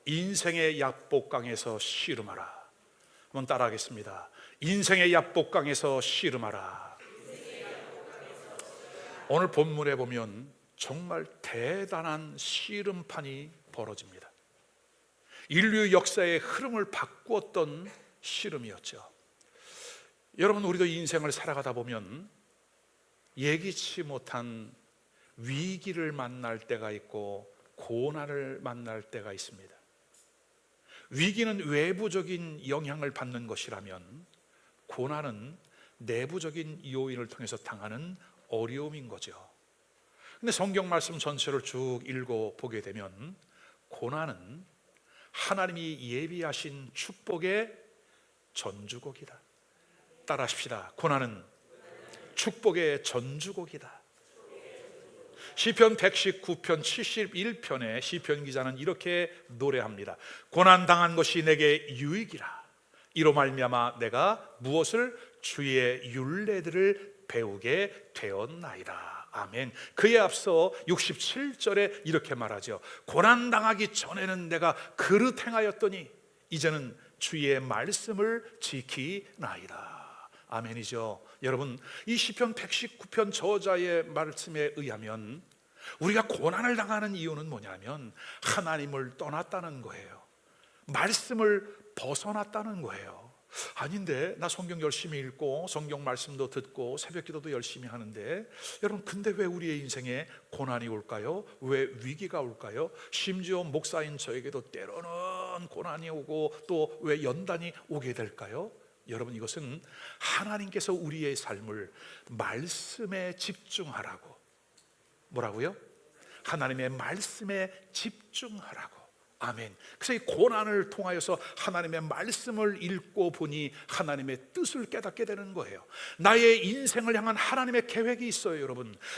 인생의 약복강에서 씨름하라. 한번 따라하겠습니다. 인생의 약복강에서 씨름하라. 오늘 본문에 보면 정말 대단한 씨름판이 벌어집니다. 인류 역사의 흐름을 바꾸었던 씨름이었죠. 여러분, 우리도 인생을 살아가다 보면 예기치 못한 위기를 만날 때가 있고 고난을 만날 때가 있습니다. 위기는 외부적인 영향을 받는 것이라면 고난은 내부적인 요인을 통해서 당하는 어려움인 거죠. 근데 성경 말씀 전체를 쭉 읽어보게 되면 고난은 하나님이 예비하신 축복의 전주곡이다. 따라하십시다. 고난은 축복의 전주곡이다. 시편 119편 71편에 시편 기자는 이렇게 노래합니다. 고난당한 것이 내게 유익이라. 이로 말미암아 내가 무엇을? 주의 율례들을 배우게 되었나이다. 아멘. 그에 앞서 67절에 이렇게 말하죠. 고난당하기 전에는 내가 그릇 행하였더니 이제는 주의 말씀을 지키나이다. 아멘이죠. 여러분, 이 시편 119편 저자의 말씀에 의하면 우리가 고난을 당하는 이유는 뭐냐면 하나님을 떠났다는 거예요. 말씀을 벗어났다는 거예요. 아닌데 나 성경 열심히 읽고 성경 말씀도 듣고 새벽 기도도 열심히 하는데, 여러분, 근데 왜 우리의 인생에 고난이 올까요? 왜 위기가 올까요? 심지어 목사인 저에게도 때로는 고난이 오고 또 왜 연단이 오게 될까요? 여러분, 이것은 하나님께서 우리의 삶을 말씀에 집중하라고, 뭐라고요? 하나님의 말씀에 집중하라고. 아멘. 그래서 이 고난을 통하여서 하나님의 말씀을 읽고 보니 하나님의 뜻을 깨닫게 되는 거예요. 나의 인생을 향한 하나님의 계획이 있어요.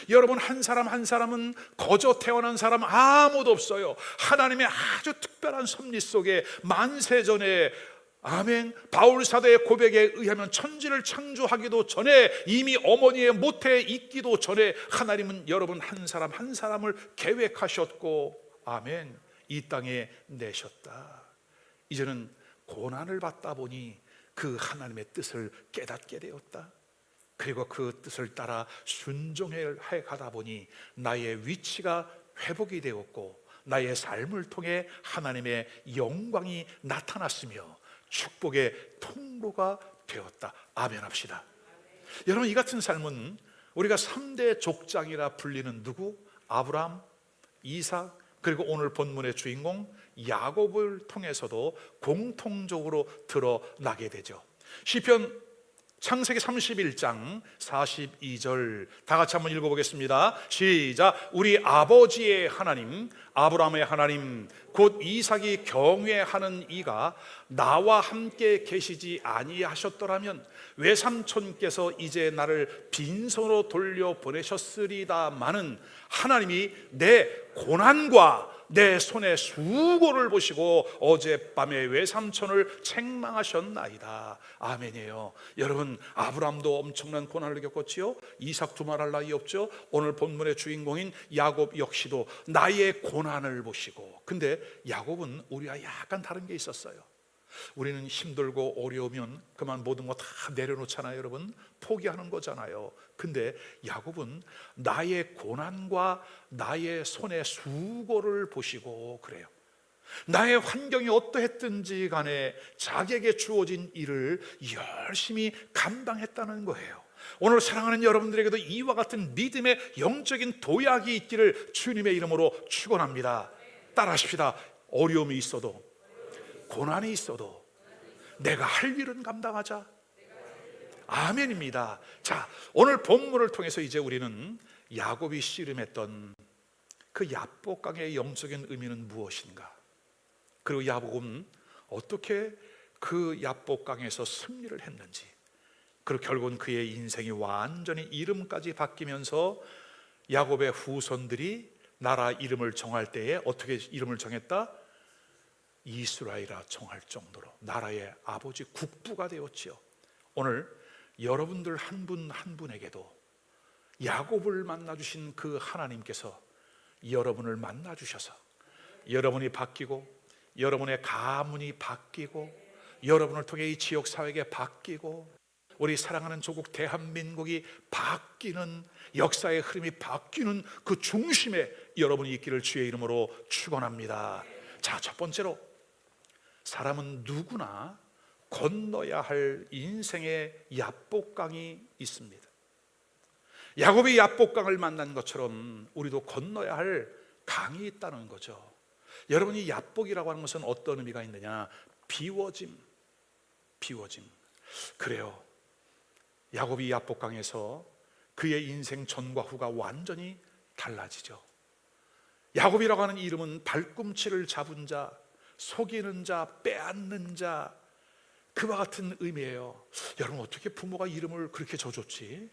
여러분 한 사람 한 사람은 거저 태어난 사람 아무도 없어요. 하나님의 아주 특별한 섭리 속에 만세전에, 아멘, 바울 사도의 고백에 의하면 천지를 창조하기도 전에, 이미 어머니의 모태에 있기도 전에 하나님은 여러분 한 사람 한 사람을 계획하셨고, 아멘, 이 땅에 내셨다. 이제는 고난을 받다 보니 그 하나님의 뜻을 깨닫게 되었다. 그리고 그 뜻을 따라 순종해 가다 보니 나의 위치가 회복이 되었고 나의 삶을 통해 하나님의 영광이 나타났으며 축복의 통로가 되었다. 아멘 합시다. 여러분, 이 같은 삶은 우리가 3대 족장이라 불리는 누구? 아브라함, 이삭, 그리고 오늘 본문의 주인공 야곱을 통해서도 공통적으로 드러나게 되죠. 시편 창세기 31장 42절 다 같이 한번 읽어보겠습니다. 시작. 우리 아버지의 하나님, 아브라함의 하나님, 곧 이삭이 경외하는 이가 나와 함께 계시지 아니하셨더라면 외삼촌께서 이제 나를 빈손으로 돌려보내셨으리다마는 하나님이 내 고난과 내 손의 수고를 보시고 어젯밤에 외삼촌을 책망하셨나이다. 아멘이에요. 여러분, 아브라함도 엄청난 고난을 겪었지요. 이삭 두말할 나위 없죠. 오늘 본문의 주인공인 야곱 역시도 나의 고난을 보시고, 근데 야곱은 우리와 약간 다른 게 있었어요. 우리는 힘들고 어려우면 그만 모든 거 다 내려놓잖아요. 여러분, 포기하는 거잖아요. 근데 야곱은 나의 고난과 나의 손의 수고를 보시고 그래요. 나의 환경이 어떠했든지 간에 자기에게 주어진 일을 열심히 감당했다는 거예요. 오늘 사랑하는 여러분들에게도 이와 같은 믿음의 영적인 도약이 있기를 주님의 이름으로 축원합니다. 따라하십시다. 어려움이 있어도, 고난이 있어도 내가 할 일은 감당하자. 아멘입니다. 자, 오늘 본문을 통해서 이제 우리는 야곱이 씨름했던 그 야복강의 영적인 의미는 무엇인가, 그리고 야곱은 어떻게 그 야복강에서 승리를 했는지, 그리고 결국은 그의 인생이 완전히 이름까지 바뀌면서 야곱의 후손들이 나라 이름을 정할 때에 어떻게 이름을 정했다? 이스라엘이라 정할 정도로 나라의 아버지, 국부가 되었지요. 오늘 여러분들 한 분 한 분에게도 야곱을 만나주신 그 하나님께서 여러분을 만나주셔서 여러분이 바뀌고 여러분의 가문이 바뀌고, 여러분을 통해 이 지역 사회가 바뀌고, 우리 사랑하는 조국 대한민국이 바뀌는, 역사의 흐름이 바뀌는 그 중심에 여러분이 있기를 주의 이름으로 축원합니다. 자, 첫 번째로, 사람은 누구나 건너야 할 인생의 야복강이 있습니다. 야곱이 야복강을 만난 것처럼 우리도 건너야 할 강이 있다는 거죠. 여러분이 야복이라고 하는 것은 어떤 의미가 있느냐? 비워짐. 그래요. 야곱이 야복강에서 그의 인생 전과 후가 완전히 달라지죠. 야곱이라고 하는 이름은 발꿈치를 잡은 자, 속이는 자, 빼앗는 자, 그와 같은 의미예요. 여러분, 어떻게 부모가 이름을 그렇게 줘줬지?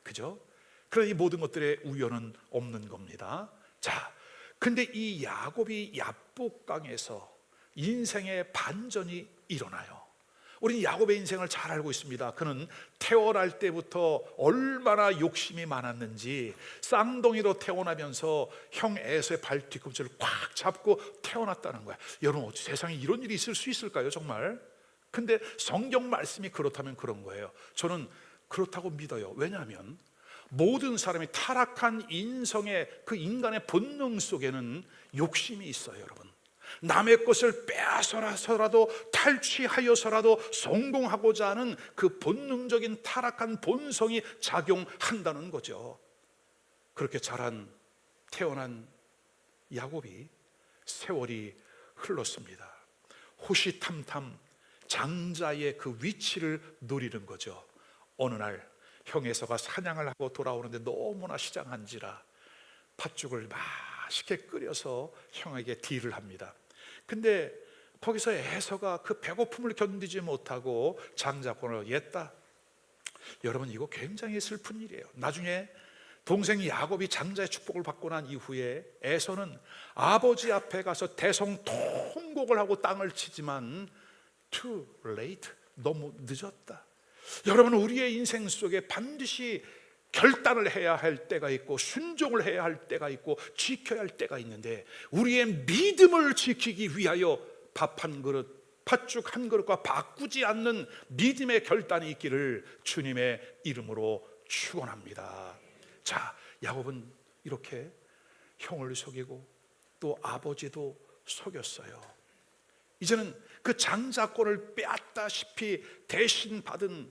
그죠? 그러나 이 모든 것들의 우연은 없는 겁니다. 자, 근데 이 야곱이 야복강에서 인생의 반전이 일어나요. 우리는 야곱의 인생을 잘 알고 있습니다. 그는 태어날 때부터 얼마나 욕심이 많았는지, 쌍둥이로 태어나면서 형 에서의 발 뒤꿈치를 꽉 잡고 태어났다는 거야. 여러분, 세상에 이런 일이 있을 수 있을까요, 정말? 근데 성경 말씀이 그렇다면 그런 거예요. 저는 그렇다고 믿어요. 왜냐하면 모든 사람이 타락한 인성의 그 인간의 본능 속에는 욕심이 있어요, 여러분. 남의 것을 빼앗아서라도 탈취하여서라도 성공하고자 하는 그 본능적인 타락한 본성이 작용한다는 거죠. 그렇게 태어난 야곱이 세월이 흘렀습니다. 호시탐탐 장자의 그 위치를 노리는 거죠. 어느 날 형 에서가 사냥을 하고 돌아오는데 너무나 시장한지라 팥죽을 맛있게 끓여서 형에게 딜을 합니다. 근데 거기서 에서가 그 배고픔을 견디지 못하고 장자권을 옜다. 여러분, 이거 굉장히 슬픈 일이에요. 나중에 동생 야곱이 장자의 축복을 받고 난 이후에 에서는 아버지 앞에 가서 대성통곡을 하고 땅을 치지만 too late, 너무 늦었다. 여러분, 우리의 인생 속에 반드시 결단을 해야 할 때가 있고, 순종을 해야 할 때가 있고, 지켜야 할 때가 있는데, 우리의 믿음을 지키기 위하여 밥 한 그릇, 팥죽 한 그릇과 바꾸지 않는 믿음의 결단이 있기를 주님의 이름으로 축원합니다. 자, 야곱은 이렇게 형을 속이고 또 아버지도 속였어요. 이제는 그 장자권을 빼앗다시피 대신 받은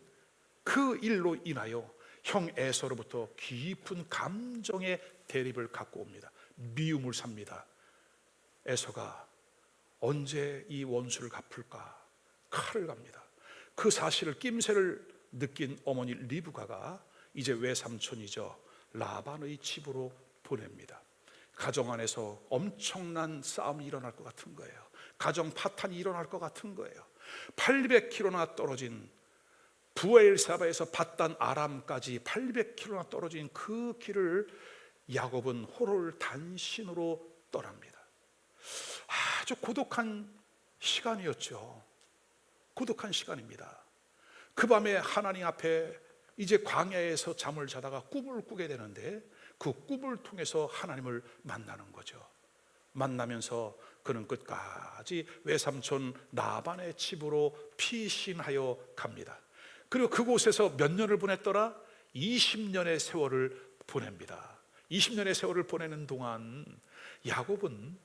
그 일로 인하여 형 에서로부터 깊은 감정의 대립을 갖고 옵니다. 미움을 삽니다. 에서가 언제 이 원수를 갚을까? 칼을 갑니다. 그 사실을, 낌새를 느낀 어머니 리브가가 이제 외삼촌이죠, 라반의 집으로 보냅니다. 가정 안에서 엄청난 싸움이 일어날 것 같은 거예요. 가정 파탄이 일어날 것 같은 거예요. 800km나 떨어진 부엘사바에서 바단 아람까지 800km나 떨어진 그 길을 야곱은 호를 단신으로 떠납니다. 아주 고독한 시간이었죠. 고독한 시간입니다. 그 밤에 하나님 앞에 이제 광야에서 잠을 자다가 꿈을 꾸게 되는데, 그 꿈을 통해서 하나님을 만나는 거죠. 만나면서 그는 끝까지 외삼촌 라반의 집으로 피신하여 갑니다. 그리고 그곳에서 몇 년을 보냈더라? 20년의 세월을 보냅니다. 20년의 세월을 보내는 동안 야곱은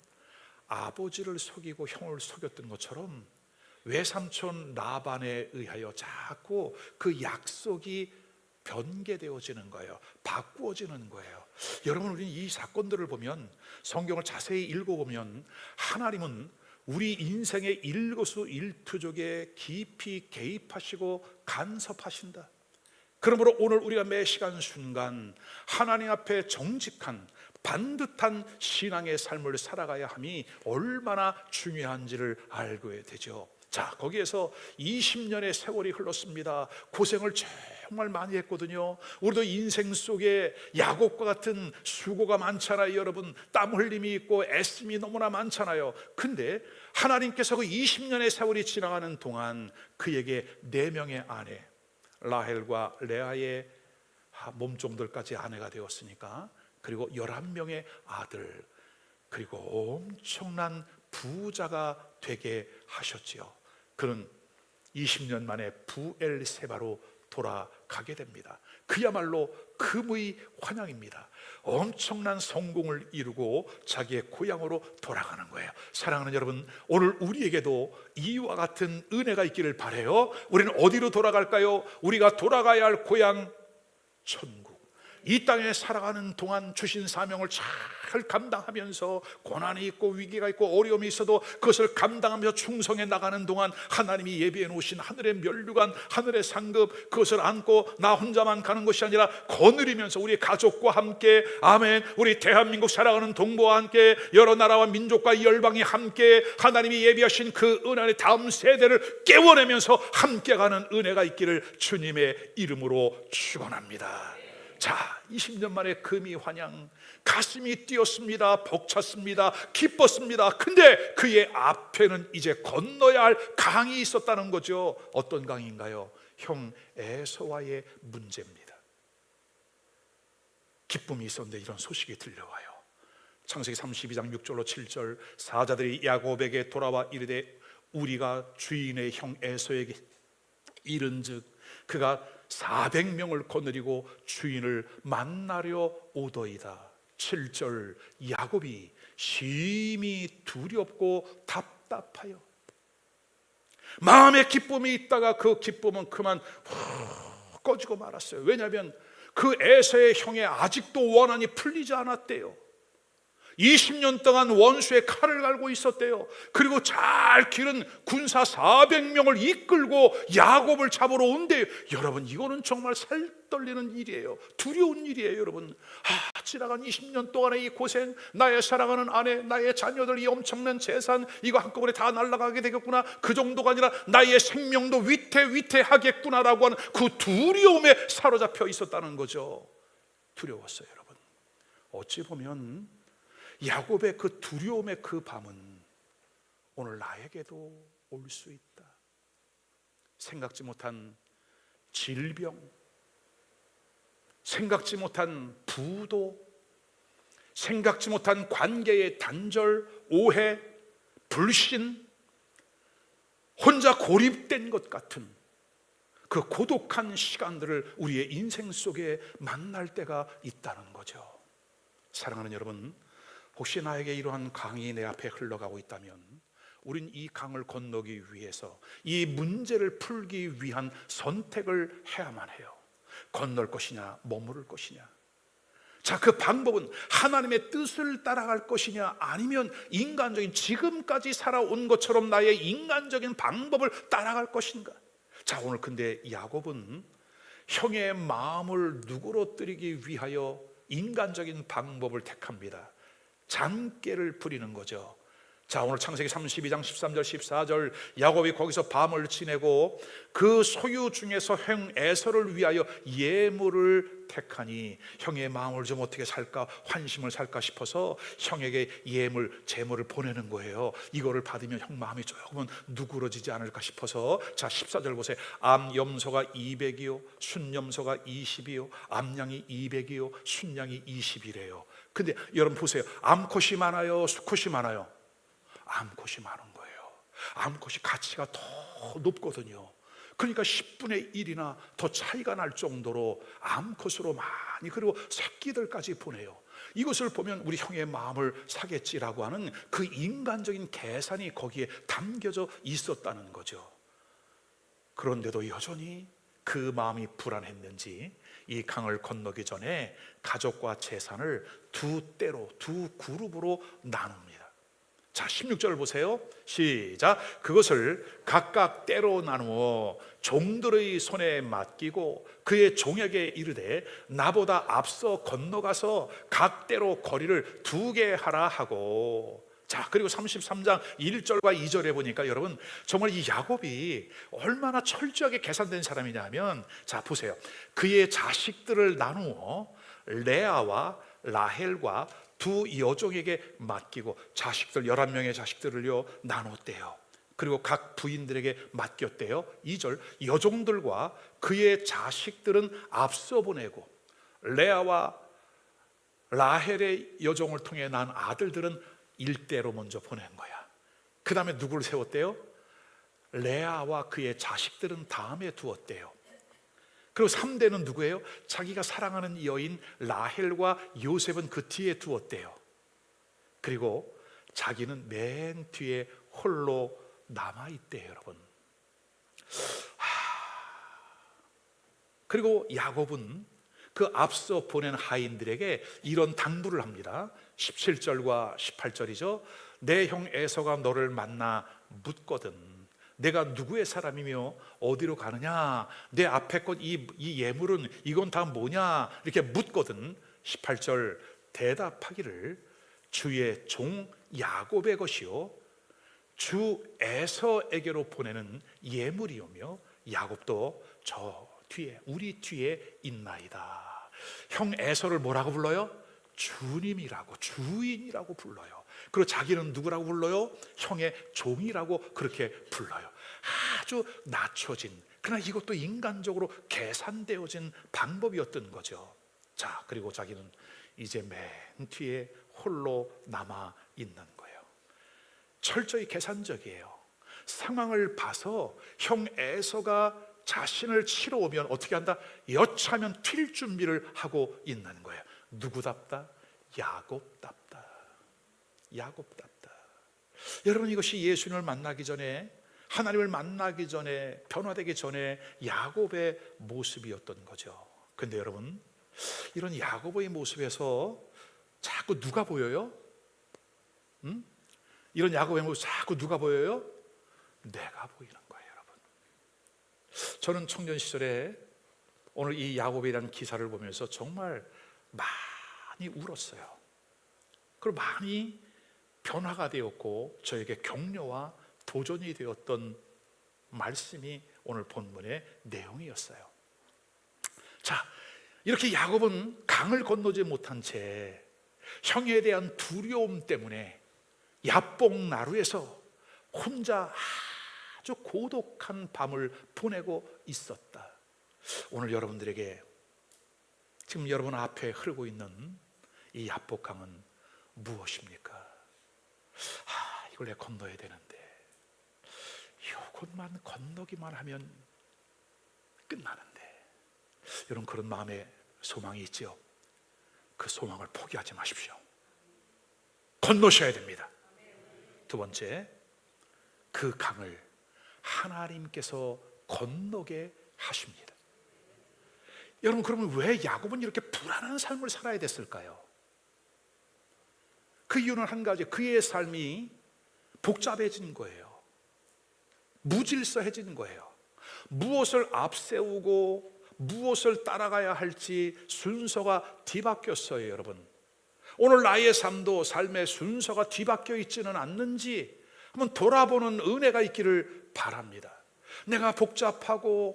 아버지를 속이고 형을 속였던 것처럼 외삼촌 라반에 의하여 자꾸 그 약속이 변개되어지는 거예요. 바꾸어지는 거예요. 여러분, 우리는 이 사건들을 보면, 성경을 자세히 읽어보면 하나님은 우리 인생의 일거수일투족에 깊이 개입하시고 간섭하신다. 그러므로 오늘 우리가 매 시간 순간 하나님 앞에 정직한 반듯한 신앙의 삶을 살아가야 함이 얼마나 중요한지를 알게 되죠. 자, 거기에서 20년의 세월이 흘렀습니다. 고생을 정말 많이 했거든요. 우리도 인생 속에 야곱과 같은 수고가 많잖아요. 여러분, 땀 흘림이 있고 애씀이 너무나 많잖아요. 근데 하나님께서 그 20년의 세월이 지나가는 동안 그에게 4명의 아내, 라헬과 레아의 몸종들까지 아내가 되었으니까, 그리고 11명의 아들, 그리고 엄청난 부자가 되게 하셨지요. 그는 20년 만에 부엘세바로 돌아가게 됩니다. 그야말로 금의 환영입니다. 엄청난 성공을 이루고 자기의 고향으로 돌아가는 거예요. 사랑하는 여러분, 오늘 우리에게도 이와 같은 은혜가 있기를 바라요. 우리는 어디로 돌아갈까요? 우리가 돌아가야 할 고향, 천국. 이 땅에 살아가는 동안 주신 사명을 잘 감당하면서 고난이 있고 위기가 있고 어려움이 있어도 그것을 감당하면서 충성해 나가는 동안 하나님이 예비해 놓으신 하늘의 면류관, 하늘의 상급, 그것을 안고 나 혼자만 가는 것이 아니라 거느리면서 우리 가족과 함께, 아멘, 우리 대한민국 살아가는 동포와 함께, 여러 나라와 민족과 열방이 함께 하나님이 예비하신 그 은혜의 다음 세대를 깨워내면서 함께 가는 은혜가 있기를 주님의 이름으로 축원합니다. 자, 20년 만에 금이 환영, 가슴이 뛰었습니다. 벅찼습니다. 기뻤습니다. 근데 그의 앞에는 이제 건너야 할 강이 있었다는 거죠. 어떤 강인가요? 형 에서와의 문제입니다. 기쁨이 있었는데 이런 소식이 들려와요. 창세기 32장 6절로 7절, 사자들이 야곱에게 돌아와 이르되 우리가 주인의 형 에서에게 이른즉 그가 400명을 거느리고 주인을 만나려 오더이다. 7절, 야곱이 심히 두렵고 답답하여 마음에 기쁨이 있다가 그 기쁨은 그만 꺼지고 말았어요. 왜냐하면 그 에서의 형에 아직도 원한이 풀리지 않았대요. 20년 동안 원수의 칼을 갈고 있었대요. 그리고 잘 기른 군사 400명을 이끌고 야곱을 잡으러 온대요. 여러분, 이거는 정말 살떨리는 일이에요. 두려운 일이에요. 여러분, 지나간 20년 동안의 이 고생, 나의 사랑하는 아내, 나의 자녀들, 이 엄청난 재산, 이거 한꺼번에 다 날아가게 되겠구나. 그 정도가 아니라 나의 생명도 위태위태하겠구나라고 하는 그 두려움에 사로잡혀 있었다는 거죠. 두려웠어요. 여러분, 어찌 보면 야곱의 그 두려움의 그 밤은 오늘 나에게도 올 수 있다. 생각지 못한 질병, 생각지 못한 부도, 생각지 못한 관계의 단절, 오해, 불신, 혼자 고립된 것 같은 그 고독한 시간들을 우리의 인생 속에 만날 때가 있다는 거죠. 사랑하는 여러분, 혹시 나에게 이러한 강이 내 앞에 흘러가고 있다면 우린 이 강을 건너기 위해서 이 문제를 풀기 위한 선택을 해야만 해요. 건널 것이냐 머무를 것이냐. 자, 그 방법은 하나님의 뜻을 따라갈 것이냐 아니면 인간적인 지금까지 살아온 것처럼 나의 인간적인 방법을 따라갈 것인가. 자, 오늘 근데 야곱은 형의 마음을 누그러뜨리기 위하여 인간적인 방법을 택합니다. 잔꾀를 부리는 거죠. 자, 오늘 창세기 32장 13절 14절, 야곱이 거기서 밤을 지내고 그 소유 중에서 형 에서를 위하여 예물을 택하니 형의 마음을 좀 어떻게 살까, 환심을 살까 싶어서 형에게 예물, 제물을 보내는 거예요. 이거를 받으면 형 마음이 조금은 누그러지지 않을까 싶어서. 자, 14절 보세요. 암염소가 200이요 순염소가 20이요 암양이 200이요 순양이 20이래요 근데 여러분 보세요. 암컷이 많아요 수컷이 많아요? 암컷이 많은 거예요. 암컷이 가치가 더 높거든요. 그러니까 10분의 1이나 더 차이가 날 정도로 암컷으로 많이, 그리고 새끼들까지 보내요. 이것을 보면 우리 형의 마음을 사겠지라고 하는 그 인간적인 계산이 거기에 담겨져 있었다는 거죠. 그런데도 여전히 그 마음이 불안했는지 이 강을 건너기 전에 가족과 재산을 두 때로, 두 그룹으로 나눕니다. 자, 16절 보세요. 시작. 그것을 각각 때로 나누어 종들의 손에 맡기고 그의 종에게 이르되 나보다 앞서 건너가서 각 때로 거리를 2개 하라 하고. 자, 그리고 33장 1절과 2절에 보니까 여러분 정말 이 야곱이 얼마나 철저하게 계산된 사람이냐 하면, 자 보세요. 그의 자식들을 나누어 레아와 라헬과 두 여종에게 맡기고, 자식들 11명의 자식들을요 나눴대요. 그리고 각 부인들에게 맡겼대요. 2절, 여종들과 그의 자식들은 앞서 보내고 레아와 라헬의 여종을 통해 난 아들들은 일대로 먼저 보낸 거야. 그 다음에 누구를 세웠대요? 레아와 그의 자식들은 다음에 두었대요. 그리고 3대는 누구예요? 자기가 사랑하는 여인 라헬과 요셉은 그 뒤에 두었대요. 그리고 자기는 맨 뒤에 홀로 남아있대요, 여러분. 그리고 야곱은 그 앞서 보낸 하인들에게 이런 당부를 합니다. 17절과 18절이죠. 내 형 에서가 너를 만나 묻거든 내가 누구의 사람이며 어디로 가느냐, 내 앞에 것 이 예물은 이건 다 뭐냐 이렇게 묻거든 18절 대답하기를 주의 종 야곱의 것이요 주 에서에게로 보내는 예물이오며 야곱도 저 뒤에 우리 뒤에 있나이다. 형 에서를 뭐라고 불러요? 주님이라고, 주인이라고 불러요. 그리고 자기는 누구라고 불러요? 형의 종이라고 그렇게 불러요. 아주 낮춰진, 그러나 이것도 인간적으로 계산되어진 방법이었던 거죠. 자, 그리고 자기는 이제 맨 뒤에 홀로 남아 있는 거예요. 철저히 계산적이에요. 상황을 봐서 형 에서가 자신을 치러 오면 어떻게 한다? 여차하면 튈 준비를 하고 있는 거예요. 누구답다? 야곱답다. 야곱답다. 여러분, 이것이 예수님을 만나기 전에, 하나님을 만나기 전에, 변화되기 전에 야곱의 모습이었던 거죠. 근데 여러분, 이런 야곱의 모습에서 자꾸 누가 보여요? 이런 야곱의 모습 자꾸 누가 보여요? 내가 보이는 거예요, 여러분. 저는 청년 시절에 오늘 이 야곱이라는 기사를 보면서 정말 많이 울었어요. 그리고 많이 변화가 되었고 저에게 격려와 도전이 되었던 말씀이 오늘 본문의 내용이었어요. 자, 이렇게 야곱은 강을 건너지 못한 채 형에 대한 두려움 때문에 야복 나루에서 혼자 아주 고독한 밤을 보내고 있었다. 오늘 여러분들에게 지금 여러분 앞에 흐르고 있는 이 야복강은 무엇입니까? 이걸 내가 건너야 되는데 이것만 건너기만 하면 끝나는데, 여러분 그런 마음에 소망이 있죠? 그 소망을 포기하지 마십시오. 건너셔야 됩니다. 두 번째, 그 강을 하나님께서 건너게 하십니다. 여러분, 그러면 왜 야곱은 이렇게 불안한 삶을 살아야 됐을까요? 그 이유는 한 가지, 그의 삶이 복잡해진 거예요. 무질서해진 거예요. 무엇을 앞세우고 무엇을 따라가야 할지 순서가 뒤바뀌었어요, 여러분. 오늘 나의 삶도 삶의 순서가 뒤바뀌어 있지는 않는지 한번 돌아보는 은혜가 있기를 바랍니다. 내가 복잡하고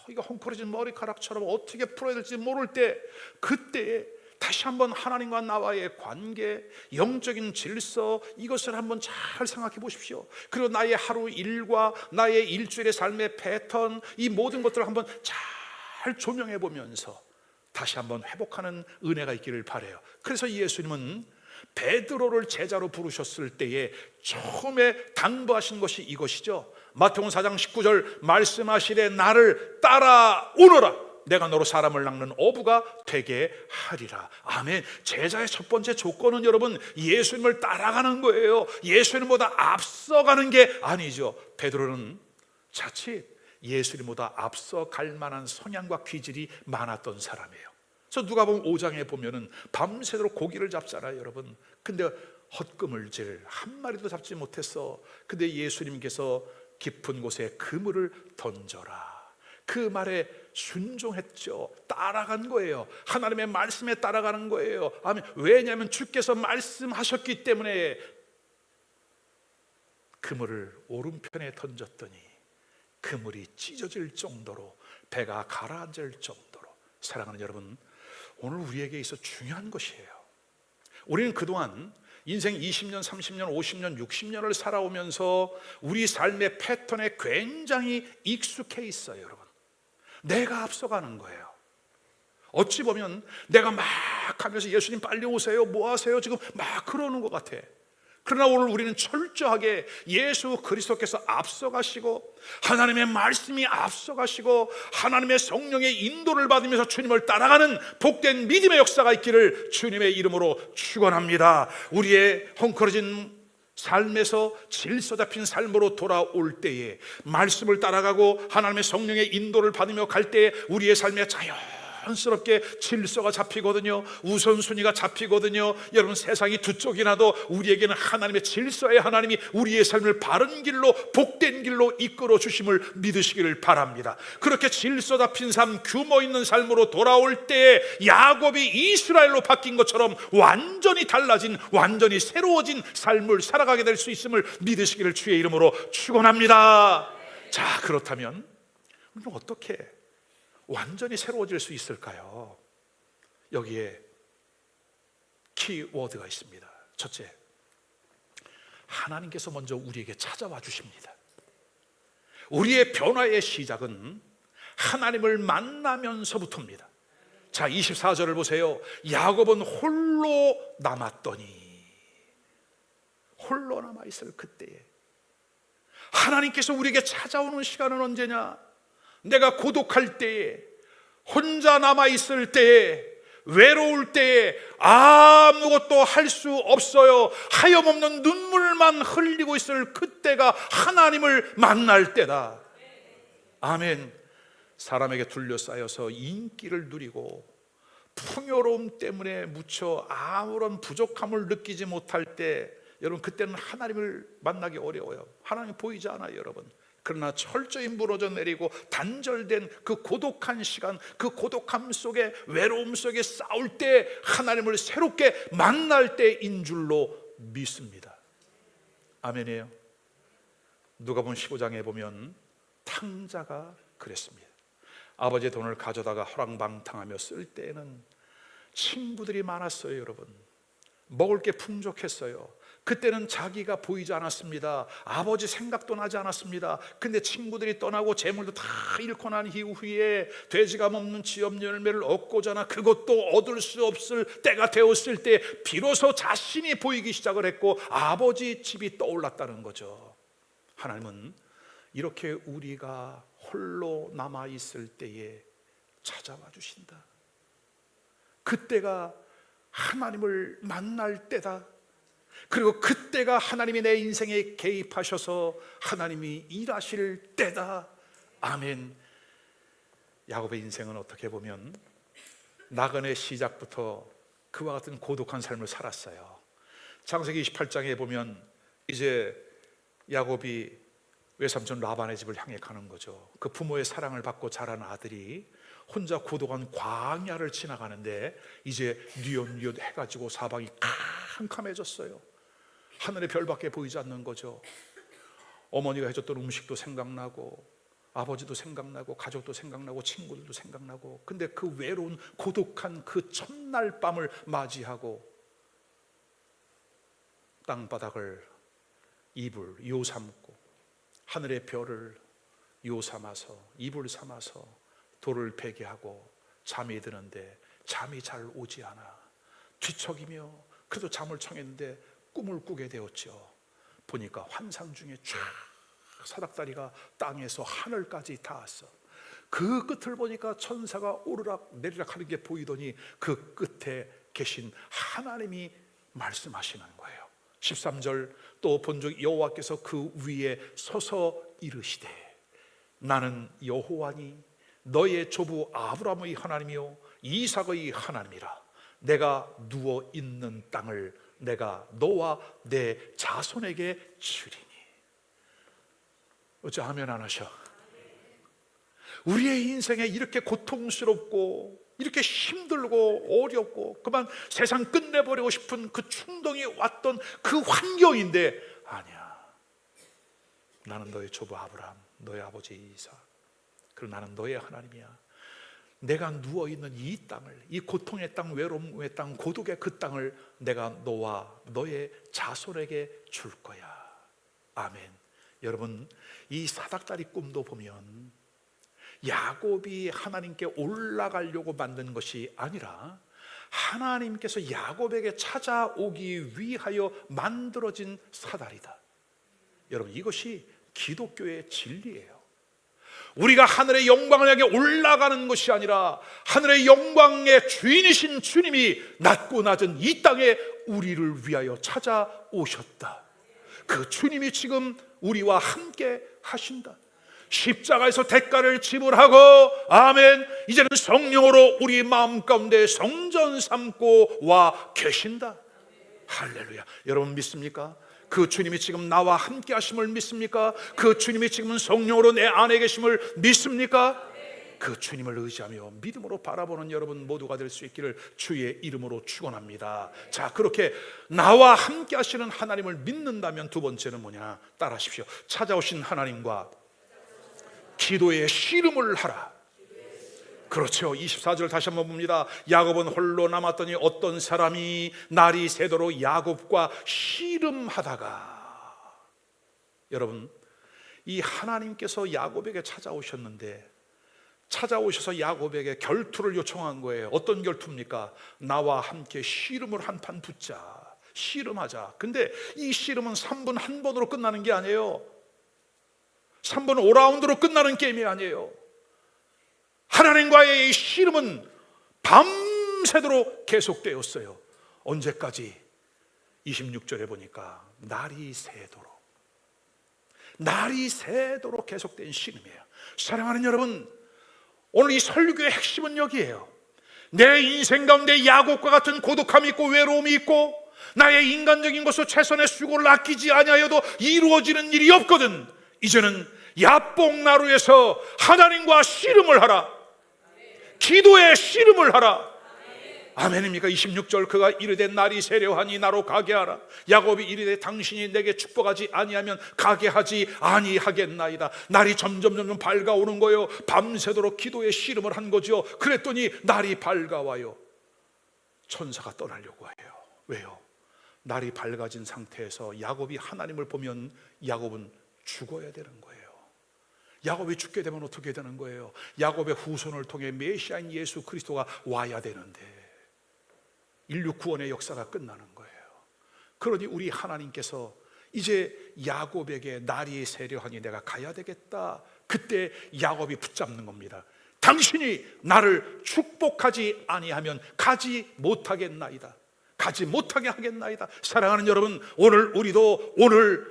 이거 헝클어진 머리카락처럼 어떻게 풀어야 될지 모를 때, 그때에 다시 한번 하나님과 나와의 관계, 영적인 질서, 이것을 한번 잘 생각해 보십시오. 그리고 나의 하루 일과 나의 일주일의 삶의 패턴, 이 모든 것들을 한번 잘 조명해 보면서 다시 한번 회복하는 은혜가 있기를 바라요. 그래서 예수님은 베드로를 제자로 부르셨을 때에 처음에 당부하신 것이 이것이죠. 마태복음 4장 19절 말씀하시되 나를 따라오너라. 내가 너로 사람을 낚는 어부가 되게 하리라. 아멘. 제자의 첫 번째 조건은 여러분 예수님을 따라가는 거예요. 예수님보다 앞서가는 게 아니죠. 베드로는 자칫 예수님보다 앞서갈 만한 성향과 기질이 많았던 사람이에요. 그래서 누가복음 5장에 보면은 밤새도록 고기를 잡잖아요, 여러분. 근데 헛그물질 한 마리도 잡지 못했어. 근데 예수님께서 깊은 곳에 그물을 던져라. 그 말에 순종했죠. 따라간 거예요. 하나님의 말씀에 따라가는 거예요. 아멘. 왜냐하면 주께서 말씀하셨기 때문에. 그물을 오른편에 던졌더니 그물이 찢어질 정도로, 배가 가라앉을 정도로. 사랑하는 여러분, 오늘 우리에게 있어 중요한 것이에요. 우리는 그동안 인생 20년, 30년, 50년, 60년을 살아오면서 우리 삶의 패턴에 굉장히 익숙해 있어요, 여러분. 내가 앞서가는 거예요. 어찌 보면 내가 막 하면서 예수님 빨리 오세요, 뭐 하세요, 지금 막 그러는 것 같아. 그러나 오늘 우리는 철저하게 예수 그리스도께서 앞서가시고 하나님의 말씀이 앞서가시고 하나님의 성령의 인도를 받으면서 주님을 따라가는 복된 믿음의 역사가 있기를 주님의 이름으로 축원합니다. 우리의 헝클어진 삶에서 질서 잡힌 삶으로 돌아올 때에 말씀을 따라가고 하나님의 성령의 인도를 받으며 갈 때에 우리의 삶에 자연스럽게 질서가 잡히거든요. 우선순위가 잡히거든요. 여러분, 세상이 두 쪽이 나도 우리에게는 하나님의 질서의 하나님이 우리의 삶을 바른 길로 복된 길로 이끌어 주심을 믿으시기를 바랍니다. 그렇게 질서 잡힌 삶, 규모 있는 삶으로 돌아올 때에 야곱이 이스라엘로 바뀐 것처럼 완전히 달라진, 완전히 새로워진 삶을 살아가게 될 수 있음을 믿으시기를 주의 이름으로 축원합니다. 자, 그렇다면 그럼 어떻게 완전히 새로워질 수 있을까요? 여기에 키워드가 있습니다. 첫째, 하나님께서 먼저 우리에게 찾아와 주십니다. 우리의 변화의 시작은 하나님을 만나면서부터입니다. 자, 24절을 보세요. 야곱은 홀로 남았더니, 홀로 남아있을 그때에 하나님께서 우리에게 찾아오는 시간은 언제냐? 내가 고독할 때에, 혼자 남아있을 때에, 외로울 때에 아무것도 할 수 없어요. 하염없는 눈물만 흘리고 있을 그때가 하나님을 만날 때다. 아멘. 사람에게 둘러싸여서 인기를 누리고 풍요로움 때문에 묻혀 아무런 부족함을 느끼지 못할 때, 여러분, 그때는 하나님을 만나기 어려워요. 하나님 보이지 않아요, 여러분. 그러나 철저히 무너져 내리고 단절된 그 고독한 시간, 그 고독함 속에, 외로움 속에 싸울 때 하나님을 새롭게 만날 때인 줄로 믿습니다. 아멘이에요. 누가복음 15장에 보면 탕자가 그랬습니다. 아버지의 돈을 가져다가 허랑방탕하며 쓸 때에는 친구들이 많았어요. 여러분, 먹을 게 풍족했어요. 그때는 자기가 보이지 않았습니다. 아버지 생각도 나지 않았습니다. 근데 친구들이 떠나고 재물도 다 잃고 난 이후에 돼지가 먹는 지엽 열매를 얻고자 그것도 얻을 수 없을 때가 되었을 때 비로소 자신이 보이기 시작을 했고 아버지 집이 떠올랐다는 거죠. 하나님은 이렇게 우리가 홀로 남아있을 때에 찾아와 주신다. 그때가 하나님을 만날 때다. 그리고 그때가 하나님이 내 인생에 개입하셔서 하나님이 일하실 때다. 아멘. 야곱의 인생은 어떻게 보면 나그네 시작부터 그와 같은 고독한 삶을 살았어요. 창세기 28장에 보면 이제 야곱이 외삼촌 라반의 집을 향해 가는 거죠. 그 부모의 사랑을 받고 자란 아들이 혼자 고독한 광야를 지나가는데 이제 뉘엿뉘엿 해가지고 사방이 캄캄해졌어요. 하늘의 별밖에 보이지 않는 거죠. 어머니가 해줬던 음식도 생각나고 아버지도 생각나고 가족도 생각나고 친구들도 생각나고, 근데 그 외로운 고독한 그 첫날 밤을 맞이하고 땅바닥을 이불 요 삼고 하늘의 별을 요 삼아서 이불 삼아서 돌을 베게 하고 잠이 드는데 잠이 잘 오지 않아. 뒤척이며 그래도 잠을 청했는데 꿈을 꾸게 되었죠. 보니까 환상 중에 쫙 사닥다리가 땅에서 하늘까지 닿았어. 그 끝을 보니까 천사가 오르락 내리락 하는 게 보이더니 그 끝에 계신 하나님이 말씀하시는 거예요. 13절, 또 본즉 여호와께서 그 위에 서서 이르시되 나는 여호와니 너의 조부 아브라함의 하나님이요 이삭의 하나님이라. 내가 누워 있는 땅을 내가 너와 내 자손에게 주리니. 어째 아멘 안 하셔? 우리의 인생에 이렇게 고통스럽고 이렇게 힘들고 어렵고 그만 세상 끝내버리고 싶은 그 충동이 왔던 그 환경인데, 아니야, 나는 너의 조부 아브라함, 너의 아버지 이삭, 그리고 나는 너의 하나님이야. 내가 누워있는 이 땅을, 이 고통의 땅, 외로움의 땅, 고독의 그 땅을 내가 너와 너의 자손에게 줄 거야. 아멘. 여러분, 이 사닥다리 꿈도 보면 야곱이 하나님께 올라가려고 만든 것이 아니라 하나님께서 야곱에게 찾아오기 위하여 만들어진 사다리다. 여러분, 이것이 기독교의 진리예요. 우리가 하늘의 영광을 향해 올라가는 것이 아니라 하늘의 영광의 주인이신 주님이 낮고 낮은 이 땅에 우리를 위하여 찾아오셨다. 그 주님이 지금 우리와 함께 하신다. 십자가에서 대가를 지불하고, 아멘, 이제는 성령으로 우리 마음 가운데 성전 삼고 와 계신다. 할렐루야. 여러분 믿습니까? 그 주님이 지금 나와 함께 하심을 믿습니까? 그 주님이 지금 성령으로 내 안에 계심을 믿습니까? 그 주님을 의지하며 믿음으로 바라보는 여러분 모두가 될 수 있기를 주의 이름으로 축원합니다. 자, 그렇게 나와 함께 하시는 하나님을 믿는다면 두 번째는 뭐냐? 따라하십시오. 찾아오신 하나님과 기도의 씨름을 하라. 그렇죠. 24절 다시 한번 봅니다. 야곱은 홀로 남았더니 어떤 사람이 날이 새도록 야곱과 씨름하다가. 여러분, 이 하나님께서 야곱에게 찾아오셨는데, 찾아오셔서 야곱에게 결투를 요청한 거예요. 어떤 결투입니까? 나와 함께 씨름을 한판 붙자, 씨름하자. 근데 이 씨름은 3분 한 번으로 끝나는 게 아니에요. 3분 5라운드로 끝나는 게임이 아니에요. 하나님과의 이 씨름은 밤새도록 계속되었어요. 언제까지? 26절에 보니까 날이 새도록 계속된 씨름이에요. 사랑하는 여러분, 오늘 이 설교의 핵심은 여기에요. 내 인생 가운데 야곱과 같은 고독함이 있고 외로움이 있고, 나의 인간적인 것으로 최선의 수고를 아끼지 아니하여도 이루어지는 일이 없거든. 이제는 야복나루에서 하나님과 씨름을 하라. 기도의 씨름을 하라. 아멘입니까? 26절, 그가 이르되 날이 세려하니 나로 가게 하라. 야곱이 이르되 당신이 내게 축복하지 아니하면 가게 하지 아니하겠나이다. 날이 점점 밝아오는 거예요. 밤새도록 기도의 씨름을 한 거죠. 그랬더니 날이 밝아와요. 천사가 떠나려고 해요. 왜요? 날이 밝아진 상태에서 야곱이 하나님을 보면 야곱은 죽어야 되는 거예요. 야곱이 죽게 되면 어떻게 되는 거예요? 야곱의 후손을 통해 메시아인 예수 그리스도가 와야 되는데 인류 구원의 역사가 끝나는 거예요. 그러니 우리 하나님께서 이제 야곱에게 날이 세려하니 내가 가야 되겠다. 그때 야곱이 붙잡는 겁니다. 당신이 나를 축복하지 아니하면 가지 못하겠나이다. 가지 못하게 하겠나이다. 사랑하는 여러분, 오늘 우리도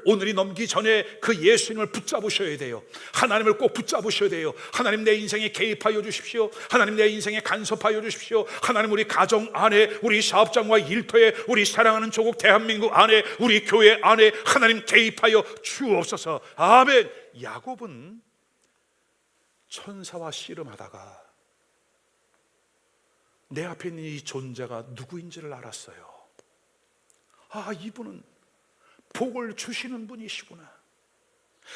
오늘이 넘기 전에 그 예수님을 붙잡으셔야 돼요. 하나님을 꼭 붙잡으셔야 돼요. 하나님, 내 인생에 개입하여 주십시오. 하나님, 내 인생에 간섭하여 주십시오. 하나님, 우리 가정 안에, 우리 사업장과 일터에, 우리 사랑하는 조국 대한민국 안에, 우리 교회 안에 하나님 개입하여 주옵소서. 아멘. 야곱은 천사와 씨름하다가 내 앞에 있는 이 존재가 누구인지를 알았어요. 아, 이분은 복을 주시는 분이시구나.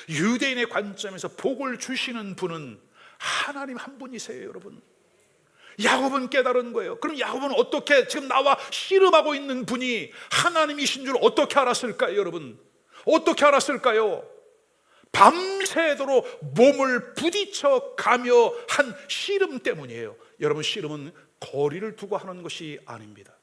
유대인의 관점에서 복을 주시는 분은 하나님 한 분이세요, 여러분. 야곱은 깨달은 거예요. 그럼 야곱은 어떻게 지금 나와 씨름하고 있는 분이 하나님이신 줄 어떻게 알았을까요, 여러분? 어떻게 알았을까요? 밤새도록 몸을 부딪혀 가며 한 씨름 때문이에요. 여러분, 씨름은 거리를 두고 하는 것이 아닙니다.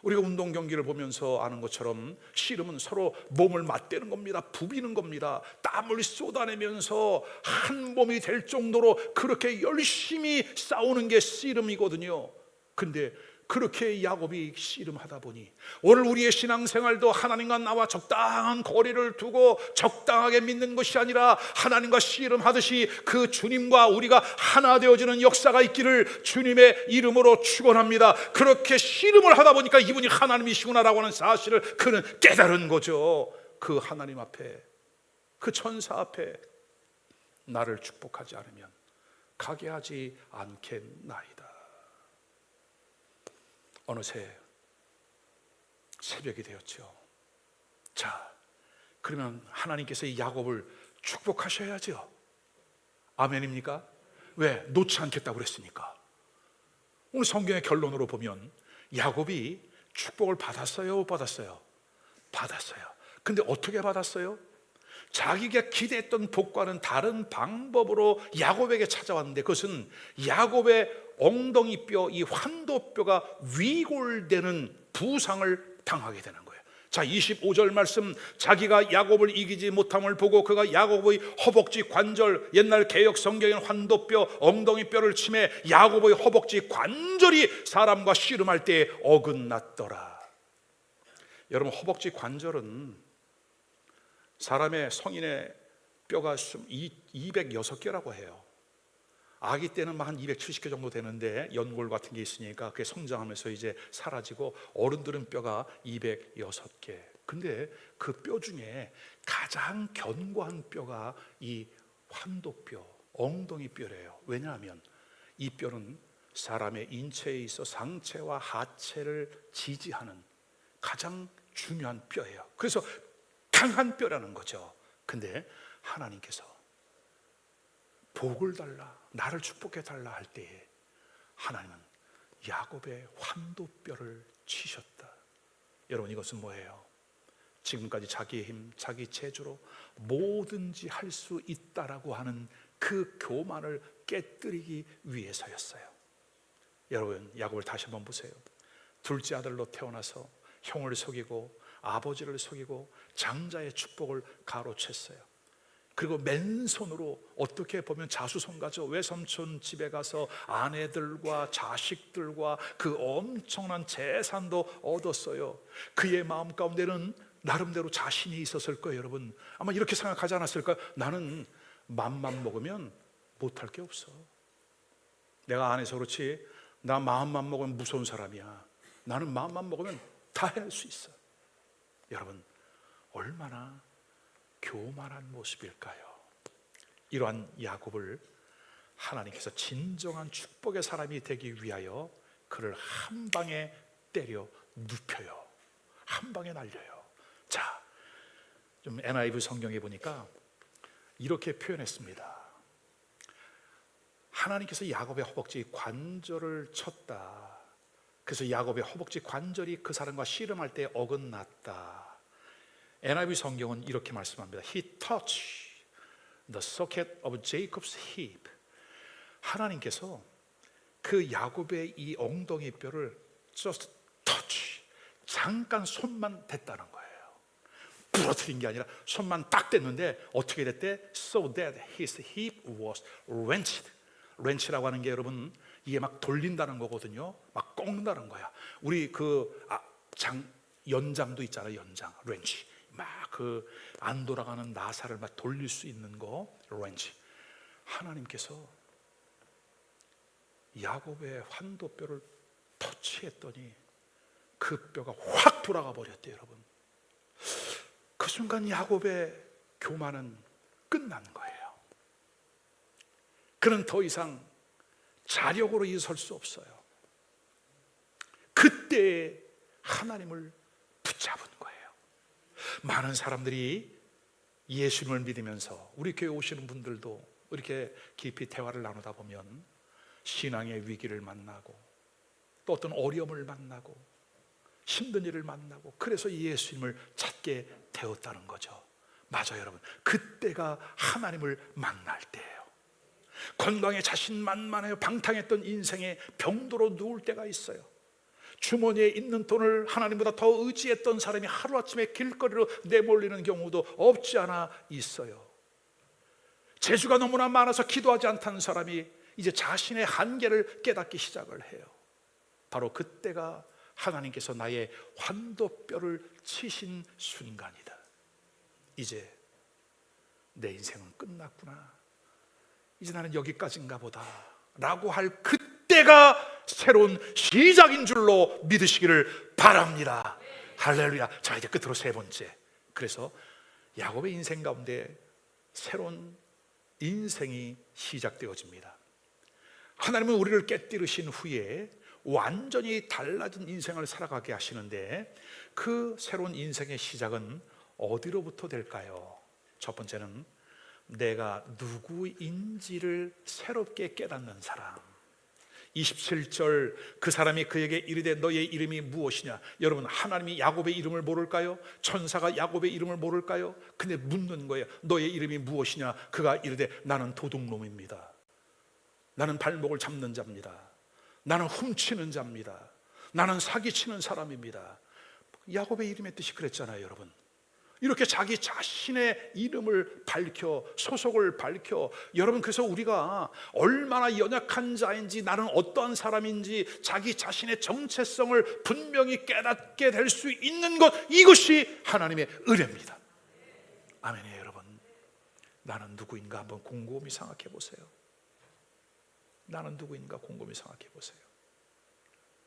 우리가 운동 경기를 보면서 아는 것처럼 씨름은 서로 몸을 맞대는 겁니다. 부비는 겁니다. 땀을 쏟아내면서 한 몸이 될 정도로 그렇게 열심히 싸우는 게 씨름이거든요. 근데 그렇게 야곱이 씨름하다 보니 오늘 우리의 신앙생활도 하나님과 나와 적당한 거리를 두고 적당하게 믿는 것이 아니라 하나님과 씨름하듯이 그 주님과 우리가 하나 되어지는 역사가 있기를 주님의 이름으로 축원합니다. 그렇게 씨름을 하다 보니까 이분이 하나님이시구나라고 하는 사실을 그는 깨달은 거죠. 그 하나님 앞에, 그 천사 앞에 나를 축복하지 않으면 가게 하지 않겠나이다. 어느새 새벽이 되었죠. 자, 그러면 하나님께서 이 야곱을 축복하셔야죠. 아멘입니까? 왜? 놓지 않겠다고 그랬으니까. 오늘 성경의 결론으로 보면 야곱이 축복을 받았어요? 못 받았어요? 받았어요. 근데 어떻게 받았어요? 자기가 기대했던 복과는 다른 방법으로 야곱에게 찾아왔는데, 그것은 야곱의 엉덩이뼈, 이 환도뼈가 위골되는 부상을 당하게 되는 거예요. 자, 25절 말씀, 자기가 야곱을 이기지 못함을 보고 그가 야곱의 허벅지 관절, 옛날 개역 성경에는 환도뼈, 엉덩이뼈를 치매 야곱의 허벅지 관절이 사람과 씨름할 때에 어긋났더라. 여러분, 허벅지 관절은 사람의 성인의 뼈가 206개라고 해요. 아기 때는 한 270개 정도 되는데 연골 같은 게 있으니까 그게 성장하면서 이제 사라지고, 어른들은 뼈가 206개. 근데 그 뼈 중에 가장 견고한 뼈가 이 환도뼈, 엉덩이 뼈래요. 왜냐하면 이 뼈는 사람의 인체에 있어 상체와 하체를 지지하는 가장 중요한 뼈예요. 그래서 강한 뼈라는 거죠. 근데 하나님께서 복을 달라, 나를 축복해 달라 할 때에 하나님은 야곱의 환도뼈를 치셨다. 여러분, 이것은 뭐예요? 지금까지 자기의 힘, 자기 체조로 뭐든지 할 수 있다라고 하는 그 교만을 깨뜨리기 위해서였어요. 여러분, 야곱을 다시 한번 보세요. 둘째 아들로 태어나서 형을 속이고 아버지를 속이고 장자의 축복을 가로챘어요. 그리고 맨손으로, 어떻게 보면 자수성가죠. 외삼촌 집에 가서 아내들과 자식들과 그 엄청난 재산도 얻었어요. 그의 마음 가운데는 나름대로 자신이 있었을 거예요. 여러분, 아마 이렇게 생각하지 않았을까요? 나는 맘만 먹으면 못할 게 없어. 내가 안에서 그렇지, 나 마음만 먹으면 무서운 사람이야. 나는 마음만 먹으면 다 할 수 있어. 여러분, 얼마나 교만한 모습일까요? 이러한 야곱을 하나님께서 진정한 축복의 사람이 되기 위하여 그를 한 방에 때려 눕혀요. 한 방에 날려요. 자, 좀 NIV 성경에 보니까 이렇게 표현했습니다. 하나님께서 야곱의 허벅지 관절을 쳤다. 그래서 야곱의 허벅지 관절이 그 사람과 씨름할 때 어긋났다. NIV 성경은 이렇게 말씀합니다. He touched the socket of Jacob's hip. 하나님께서 그 야곱의 이 엉덩이 뼈를 just touch, 잠깐 손만 댔다는 거예요. 부러뜨린 게 아니라 손만 딱 댔는데 어떻게 됐대? So that his hip was wrenched. wrench라고 하는 게 여러분, 이게 막 돌린다는 거거든요. 막 꺾는다는 거야. 우리 연장도 있잖아요. 연장, wrench. 막 그 안 돌아가는 나사를 막 돌릴 수 있는 거, wrench. 하나님께서 야곱의 환도뼈를 터치했더니 그 뼈가 확 돌아가 버렸대요. 여러분, 그 순간 야곱의 교만은 끝난 거예요. 그는 더 이상 자력으로 일어설 수 없어요. 그때 하나님을 붙잡은 거예요. 많은 사람들이 예수님을 믿으면서, 우리 교회 오시는 분들도 이렇게 깊이 대화를 나누다 보면 신앙의 위기를 만나고 또 어떤 어려움을 만나고 힘든 일을 만나고, 그래서 예수님을 찾게 되었다는 거죠. 맞아요, 여러분. 그때가 하나님을 만날 때예요. 건강에 자신만만해요. 방탕했던 인생에 병들어 누울 때가 있어요. 주머니에 있는 돈을 하나님보다 더 의지했던 사람이 하루아침에 길거리로 내몰리는 경우도 없지 않아 있어요. 재주가 너무나 많아서 기도하지 않다는 사람이 이제 자신의 한계를 깨닫기 시작을 해요. 바로 그때가 하나님께서 나의 환도뼈를 치신 순간이다. 이제 내 인생은 끝났구나, 이제 나는 여기까지인가 보다 라고 할 그때가 새로운 시작인 줄로 믿으시기를 바랍니다. 할렐루야. 자, 이제 끝으로 세 번째, 그래서 야곱의 인생 가운데 새로운 인생이 시작되어집니다. 하나님은 우리를 깨뜨리신 후에 완전히 달라진 인생을 살아가게 하시는데, 그 새로운 인생의 시작은 어디로부터 될까요? 첫 번째는 내가 누구인지를 새롭게 깨닫는 사람. 27절 그 사람이 그에게 이르되 너의 이름이 무엇이냐? 여러분, 하나님이 야곱의 이름을 모를까요? 천사가 야곱의 이름을 모를까요? 근데 묻는 거예요. 너의 이름이 무엇이냐? 그가 이르되 나는 도둑놈입니다. 나는 발목을 잡는 자입니다. 나는 훔치는 자입니다. 나는 사기치는 사람입니다. 야곱의 이름의 뜻이 그랬잖아요, 여러분. 이렇게 자기 자신의 이름을 밝혀, 소속을 밝혀, 여러분, 그래서 우리가 얼마나 연약한 자인지, 나는 어떠한 사람인지 자기 자신의 정체성을 분명히 깨닫게 될 수 있는 것, 이것이 하나님의 은혜입니다. 아멘이에요. 여러분, 나는 누구인가 한번 곰곰이 생각해 보세요. 나는 누구인가 곰곰이 생각해 보세요.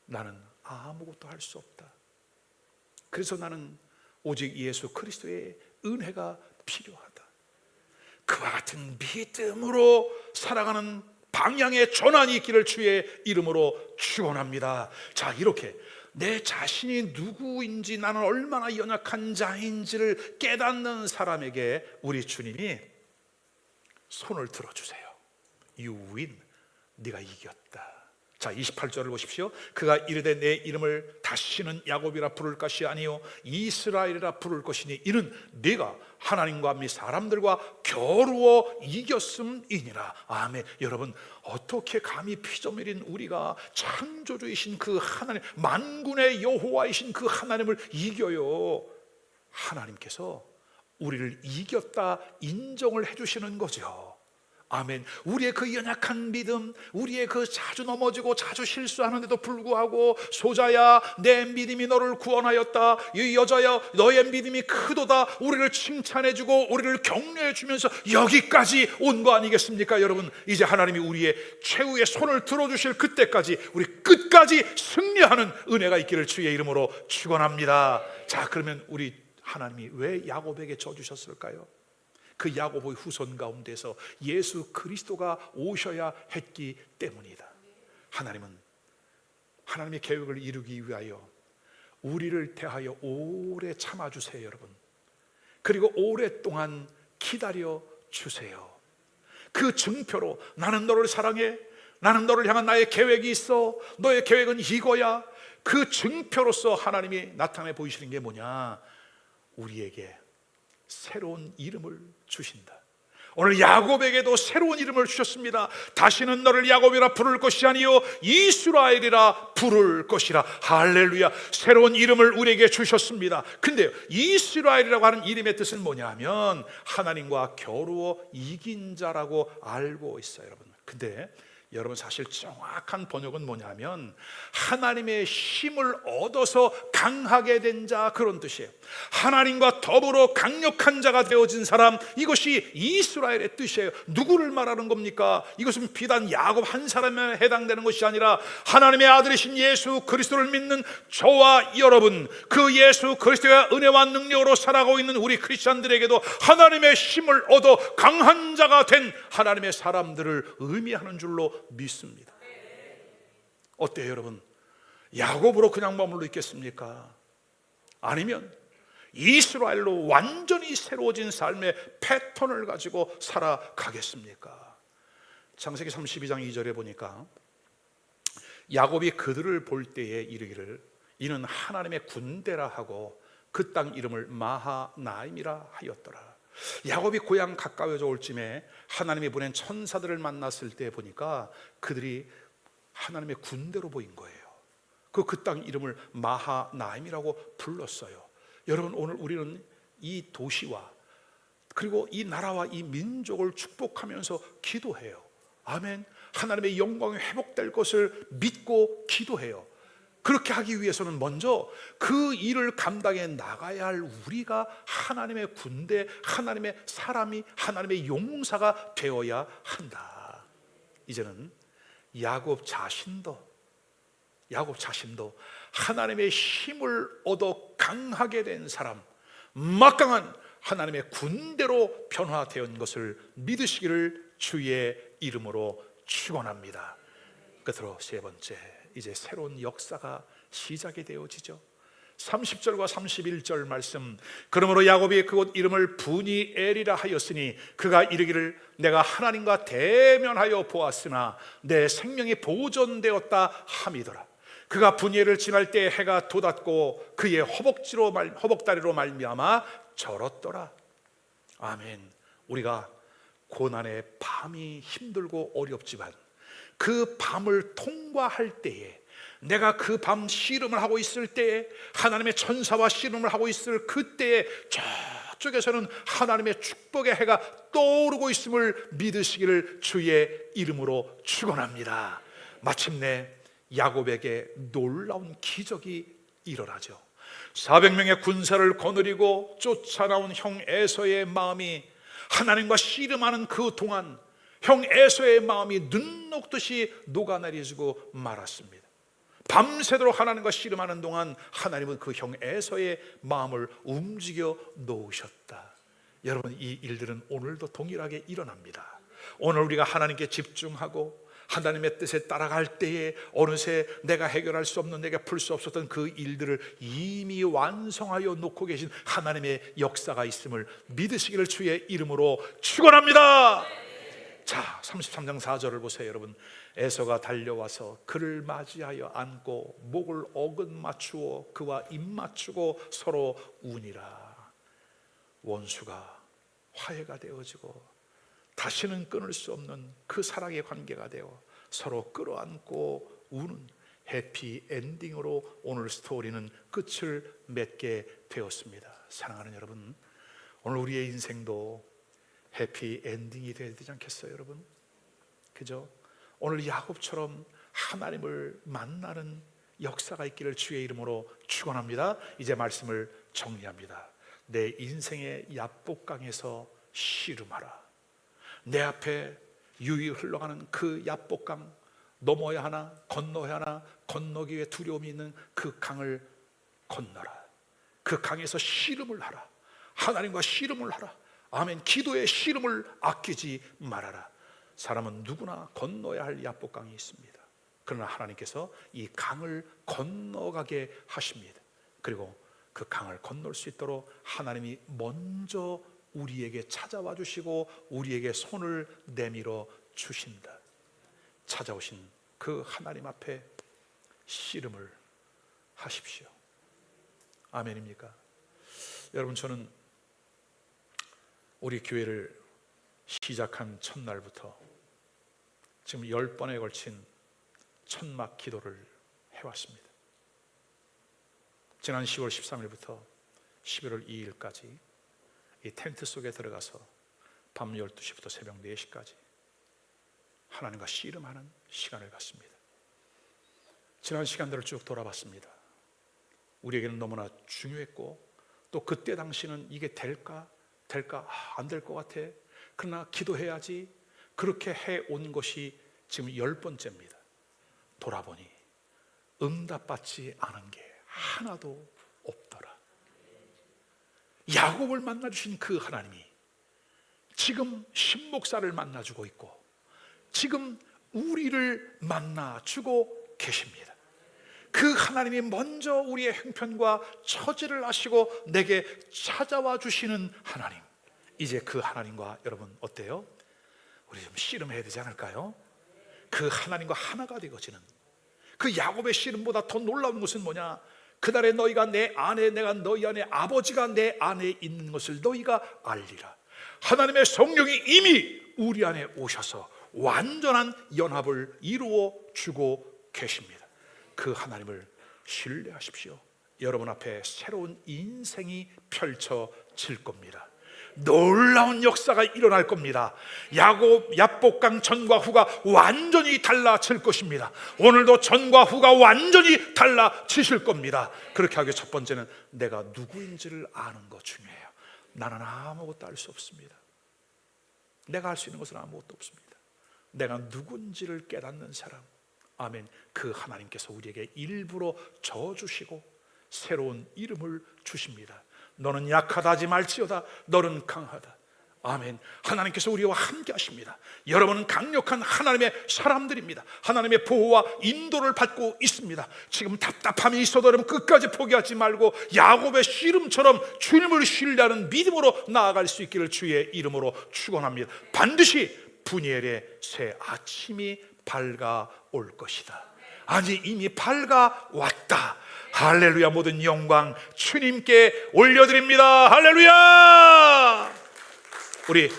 나는 아무것도 할 수 없다. 그래서 나는 오직 예수 그리스도의 은혜가 필요하다. 그와 같은 믿음으로 살아가는 방향의 전환이 있기를 주의 이름으로 축원합니다. 자, 이렇게 내 자신이 누구인지, 나는 얼마나 연약한 자인지를 깨닫는 사람에게 우리 주님이 손을 들어주세요. You win. 네가 이겼다. 자, 28절을 보십시오. 그가 이르되 내 이름을 다시는 야곱이라 부를 것이 아니요 이스라엘이라 부를 것이니 이는 네가 하나님과 및 사람들과 겨루어 이겼음이니라. 아멘. 여러분, 어떻게 감히 피조물인 우리가 창조주이신 그 하나님, 만군의 여호와이신 그 하나님을 이겨요? 하나님께서 우리를 이겼다 인정을 해주시는 거죠. 아멘. 우리의 그 연약한 믿음, 우리의 그 자주 넘어지고 자주 실수하는데도 불구하고 소자야 내 믿음이 너를 구원하였다, 이 여자야 너의 믿음이 크도다, 우리를 칭찬해주고 우리를 격려해주면서 여기까지 온 거 아니겠습니까? 여러분, 이제 하나님이 우리의 최후의 손을 들어주실 그때까지 우리 끝까지 승리하는 은혜가 있기를 주의 이름으로 축원합니다. 자, 그러면 우리 하나님이 왜 야곱에게 져 주셨을까요? 그 야곱의 후손 가운데서 예수 그리스도가 오셔야 했기 때문이다. 하나님은 하나님의 계획을 이루기 위하여 우리를 대하여 오래 참아주세요, 여러분. 그리고 오랫동안 기다려 주세요. 그 증표로 나는 너를 사랑해, 나는 너를 향한 나의 계획이 있어, 너의 계획은 이거야. 그 증표로서 하나님이 나타내 보이시는 게 뭐냐? 우리에게 새로운 이름을 주신다. 오늘 야곱에게도 새로운 이름을 주셨습니다. 다시는 너를 야곱이라 부를 것이 아니요 이스라엘이라 부를 것이라. 할렐루야. 새로운 이름을 우리에게 주셨습니다. 근데 이스라엘이라고 하는 이름의 뜻은 뭐냐 하면 하나님과 겨루어 이긴 자라고 알고 있어요, 여러분. 근데 여러분, 사실 정확한 번역은 뭐냐면 하나님의 힘을 얻어서 강하게 된 자, 그런 뜻이에요. 하나님과 더불어 강력한 자가 되어진 사람, 이것이 이스라엘의 뜻이에요. 누구를 말하는 겁니까? 이것은 비단 야곱 한 사람에 해당되는 것이 아니라 하나님의 아들이신 예수 그리스도를 믿는 저와 여러분, 그 예수 그리스도의 은혜와 능력으로 살아가고 있는 우리 크리스찬들에게도 하나님의 힘을 얻어 강한 자가 된 하나님의 사람들을 의미하는 줄로 믿습니다. 어때요, 여러분? 야곱으로 그냥 머물러 있겠습니까? 아니면 이스라엘로 완전히 새로워진 삶의 패턴을 가지고 살아가겠습니까? 창세기 32장 2절에 보니까 야곱이 그들을 볼 때에 이르기를 이는 하나님의 군대라 하고 그 땅 이름을 마하나임이라 하였더라. 야곱이 고향 가까워져 올 쯤에 하나님이 보낸 천사들을 만났을 때 보니까 그들이 하나님의 군대로 보인 거예요. 그 땅 이름을 마하나임이라고 불렀어요. 여러분, 오늘 우리는 이 도시와 그리고 이 나라와 이 민족을 축복하면서 기도해요. 아멘. 하나님의 영광이 회복될 것을 믿고 기도해요. 그렇게 하기 위해서는 먼저 그 일을 감당해 나가야 할 우리가 하나님의 군대, 하나님의 사람이, 하나님의 용사가 되어야 한다. 이제는 야곱 자신도 하나님의 힘을 얻어 강하게 된 사람, 막강한 하나님의 군대로 변화된 것을 믿으시기를 주의 이름으로 축원합니다. 끝으로 세 번째, 이제 새로운 역사가 시작이 되어지죠. 30절과 31절 말씀, 그러므로 야곱이 그곳 이름을 브니엘이라 하였으니 그가 이르기를 내가 하나님과 대면하여 보았으나 내 생명이 보존되었다 함이더라. 그가 브니엘을 지날 때 해가 돋았고 그의 허벅다리로 말미암아 절었더라. 아멘. 우리가 고난의 밤이 힘들고 어렵지만 그 밤을 통과할 때에, 내가 그 밤 씨름을 하고 있을 때에, 하나님의 천사와 씨름을 하고 있을 그때에 저쪽에서는 하나님의 축복의 해가 떠오르고 있음을 믿으시기를 주의 이름으로 축원합니다. 마침내 야곱에게 놀라운 기적이 일어나죠. 400명의 군사를 거느리고 쫓아나온 형 에서의 마음이, 하나님과 씨름하는 그 동안 형 에서의 마음이 눈 녹듯이 녹아내리지고 말았습니다. 밤새도록 하나님과 씨름하는 동안 하나님은 그 형 에서의 마음을 움직여 놓으셨다. 여러분, 이 일들은 오늘도 동일하게 일어납니다. 오늘 우리가 하나님께 집중하고 하나님의 뜻에 따라갈 때에 어느새 내가 해결할 수 없는, 내가 풀 수 없었던 그 일들을 이미 완성하여 놓고 계신 하나님의 역사가 있음을 믿으시기를 주의 이름으로 축원합니다. 자, 33장 4절을 보세요. 여러분, 에서가 달려와서 그를 맞이하여 안고 목을 어긋 맞추어 그와 입 맞추고 서로 우니라. 원수가 화해가 되어지고 다시는 끊을 수 없는 그 사랑의 관계가 되어 서로 끌어안고 우는 해피 엔딩으로 오늘 스토리는 끝을 맺게 되었습니다. 사랑하는 여러분, 오늘 우리의 인생도 해피 엔딩이 되어야 되지 않겠어요, 여러분? 그죠? 오늘 야곱처럼 하나님을 만나는 역사가 있기를 주의 이름으로 축원합니다. 이제 말씀을 정리합니다. 내 인생의 야복강에서 씨름하라. 내 앞에 유유 흘러가는 그 야복강, 넘어야 하나 건너야 하나, 건너기 위해 두려움이 있는 그 강을 건너라. 그 강에서 씨름을 하라. 하나님과 씨름을 하라. 아멘. 기도의 씨름을 아끼지 말아라. 사람은 누구나 건너야 할 야복강이 있습니다. 그러나 하나님께서 이 강을 건너가게 하십니다. 그리고 그 강을 건널 수 있도록 하나님이 먼저 우리에게 찾아와 주시고 우리에게 손을 내밀어 주신다. 찾아오신 그 하나님 앞에 씨름을 하십시오. 아멘입니까? 여러분, 저는 우리 교회를 시작한 첫날부터 지금 10번에 걸친 천막 기도를 해왔습니다. 지난 10월 13일부터 11월 2일까지 이 텐트 속에 들어가서 밤 12시부터 새벽 4시까지 하나님과 씨름하는 시간을 갖습니다. 지난 시간들을 쭉 돌아봤습니다. 우리에게는 너무나 중요했고 또 그때 당시는 이게 될까 안 될 것 같아, 그러나 기도해야지, 그렇게 해온 것이 지금 10번째입니다. 돌아보니 응답받지 않은 게 하나도 없더라. 야곱을 만나주신 그 하나님이 지금 신목사를 만나주고 있고 지금 우리를 만나주고 계십니다. 그 하나님이 먼저 우리의 형편과 처지를 아시고 내게 찾아와 주시는 하나님, 이제 그 하나님과 여러분 어때요? 우리 좀 씨름해야 되지 않을까요? 그 하나님과 하나가 되어지는, 그 야곱의 씨름보다 더 놀라운 것은 뭐냐? 그날에 너희가 내 안에, 내가 너희 안에, 아버지가 내 안에 있는 것을 너희가 알리라. 하나님의 성령이 이미 우리 안에 오셔서 완전한 연합을 이루어 주고 계십니다. 그 하나님을 신뢰하십시오. 여러분 앞에 새로운 인생이 펼쳐질 겁니다. 놀라운 역사가 일어날 겁니다. 야복강 전과 후가 완전히 달라질 것입니다. 오늘도 전과 후가 완전히 달라지실 겁니다. 그렇게 하기 첫 번째는 내가 누구인지를 아는 것 중요해요. 나는 아무것도 알 수 없습니다. 내가 할 수 있는 것은 아무것도 없습니다. 내가 누군지를 깨닫는 사람, 아멘. 그 하나님께서 우리에게 일부러 져주시고 새로운 이름을 주십니다. 너는 약하다 하지 말지어다 너는 강하다. 아멘. 하나님께서 우리와 함께 하십니다. 여러분은 강력한 하나님의 사람들입니다. 하나님의 보호와 인도를 받고 있습니다. 지금 답답함이 있어도 여러분 끝까지 포기하지 말고 야곱의 씨름처럼 주님을 신뢰하는 믿음으로 나아갈 수 있기를 주의 이름으로 축원합니다. 반드시 분이엘의 새 아침이 밝아올 것이다. 아니, 이미 밝아왔다. 할렐루야. 모든 영광 주님께 올려드립니다. 할렐루야. 우리